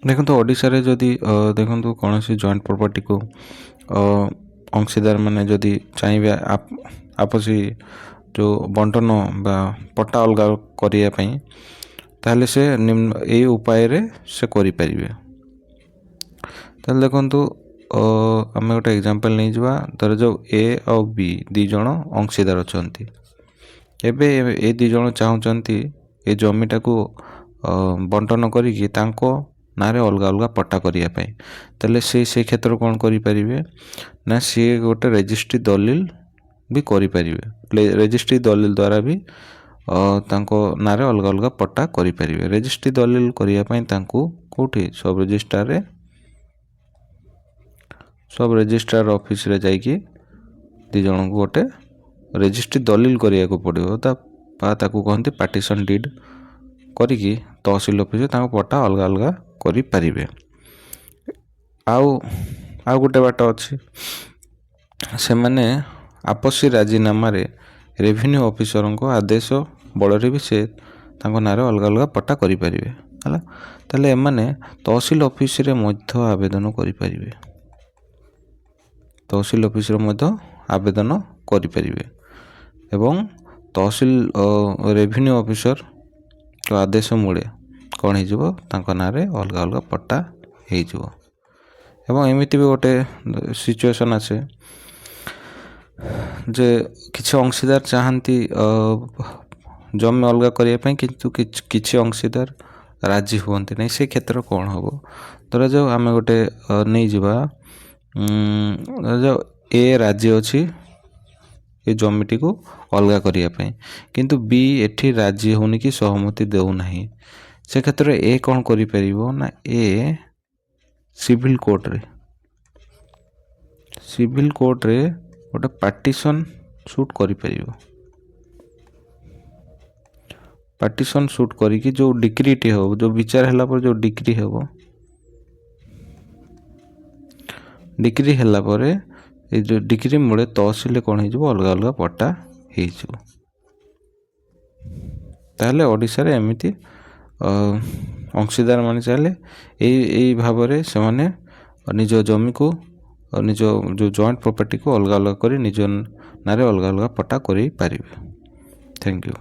ଦେଖନ୍ତୁ ଓଡ଼ିଶାରେ ଯଦି ଦେଖନ୍ତୁ କୌଣସି ଜଏଣ୍ଟ ପ୍ରପର୍ଟିକୁ ଅଂଶୀଦାର ମାନେ ଯଦି ଚାହିଁବେ ଆପୋଷୀ ଯେଉଁ ବଣ୍ଟନ ବା ପଟ୍ଟା ଅଲଗା କରିବା ପାଇଁ, ତାହେଲେ ସେ ଏଇ ଉପାୟରେ ସେ କରିପାରିବେ। ତାହେଲେ ଦେଖନ୍ତୁ ଆମେ ଗୋଟେ ଏକ୍ଜାମ୍ପଲ୍ ନେଇଯିବା। ଧର ଯେଉଁ ଏ ଆଉ ବି ଦୁଇ ଜଣ ଅଂଶୀଦାର ଅଛନ୍ତି। ଏବେ ଏ ଦୁଇ ଜଣ ଚାହୁଁଛନ୍ତି ଏ ଜମିଟାକୁ ବଣ୍ଟନ କରିକି ତାଙ୍କ ନାଁରେ ଅଲଗା ଅଲଗା ପଟ୍ଟା କରିବା ପାଇଁ। ତାହେଲେ ସେଇ କ୍ଷେତ୍ରରେ କ'ଣ କରିପାରିବେ ନା ସିଏ ଗୋଟେ ରେଜିଷ୍ଟ୍ରି ଦଲିଲ ବି କରିପାରିବେ। ରେଜିଷ୍ଟ୍ରି ଦଲିଲ ଦ୍ୱାରା ବି ତାଙ୍କ ନାଁରେ ଅଲଗା ଅଲଗା ପଟ୍ଟା କରିପାରିବେ। ରେଜିଷ୍ଟ୍ରି ଦଲିଲ କରିବା ପାଇଁ ତାଙ୍କୁ କେଉଁଠି ସବ୍ ରେଜିଷ୍ଟ୍ରାର ଅଫିସରେ ଯାଇକି ଦୁଇ ଜଣଙ୍କୁ ଗୋଟେ ରେଜିଷ୍ଟ୍ରି ଦଲିଲ କରିବାକୁ ପଡ଼ିବ। ବା ତାକୁ କହନ୍ତି ପାର୍ଟିସନ୍ ଡିଡ୍ କରିକି ତହସିଲ ଅଫିସରେ ତାଙ୍କ ପଟ୍ଟା ଅଲଗା ଅଲଗା କରିପାରିବେ। ଆଉ ଗୋଟେ ବାଟ ଅଛି, ସେମାନେ ଆପୋଷୀ ରାଜିନାମାରେ ରେଭିନ୍ୟୁ ଅଫିସରଙ୍କ ଆଦେଶ ବଳରେ ବି ସେ ତାଙ୍କ ନାଁରେ ଅଲଗା ଅଲଗା ପଟ୍ଟା କରିପାରିବେ ହେଲା। ତାହେଲେ ଏମାନେ ତହସିଲ ଅଫିସରେ ମଧ୍ୟ ଆବେଦନ କରିପାରିବେ। ତହସିଲ ଅଫିସରେ ମଧ୍ୟ ଆବେଦନ କରିପାରିବେ ଏବଂ ତହସିଲ ରେଭିନ୍ୟୁ ଅଫିସରଙ୍କ ଆଦେଶ ମୂଳେ କ'ଣ ହେଇଯିବ, ତାଙ୍କ ନାଁରେ ଅଲଗା ଅଲଗା ପଟ୍ଟା ହେଇଯିବ। ଏବଂ ଏମିତି ବି ଗୋଟେ ସିଚୁଏସନ୍ ଆସେ ଯେ କିଛି ଅଂଶୀଦାର ଚାହାନ୍ତି ଜମି ଅଲଗା କରିବା ପାଇଁ, କିନ୍ତୁ କିଛି ଅଂଶୀଦାର ରାଜି ହୁଅନ୍ତି ନାହିଁ। ସେ କ୍ଷେତ୍ରରେ କ'ଣ ହେବ? ଧରାଯାଉ ଆମେ ଗୋଟେ ନେଇଯିବା, ଧରାଯାଉ ଏ ରାଜି ଅଛି ଏ ଜମିଟିକୁ ଅଲଗା କରିବା ପାଇଁ, କିନ୍ତୁ ବି ଏଠି ରାଜି ହେଉନି କି ସହମତି ଦେଉନାହିଁ। ସେ କ୍ଷେତ୍ରରେ ଏ କ'ଣ କରିପାରିବ ନା ଏ ସିଭିଲ୍ କୋର୍ଟରେ ଗୋଟେ ପାର୍ଟିସନ୍ ସୁଟ୍ କରିପାରିବ। ପାର୍ଟିସନ୍ ସୁଟ୍ କରିକି ଯେଉଁ ଡିକ୍ରିଟି ହେବ, ଯେଉଁ ବିଚାର ହେଲା ପରେ ଯେଉଁ ଡିକ୍ରି ହେବ, ଡିକ୍ରି ହେଲା ପରେ ଏ ଯେଉଁ ଡିକ୍ରି ମୂଳେ ତହସିଲରେ କ'ଣ ହେଇଯିବ, ଅଲଗା ଅଲଗା ପଟ୍ଟା ହେଇଯିବ। ତାହେଲେ ଓଡ଼ିଶାରେ ଏମିତି ଅଂଶୀଦାର ମାନେ ଚାହିଁଲେ ଏଇ ଭାବରେ ସେମାନେ ନିଜ ଜମିକୁ ନିଜ ଯେଉଁ ଜଏଣ୍ଟ ପ୍ରପର୍ଟିକୁ ଅଲଗା ଅଲଗା କରି ନିଜ ନାଁରେ ଅଲଗା ଅଲଗା ପଟ୍ଟା କରିପାରିବେ। Thank you.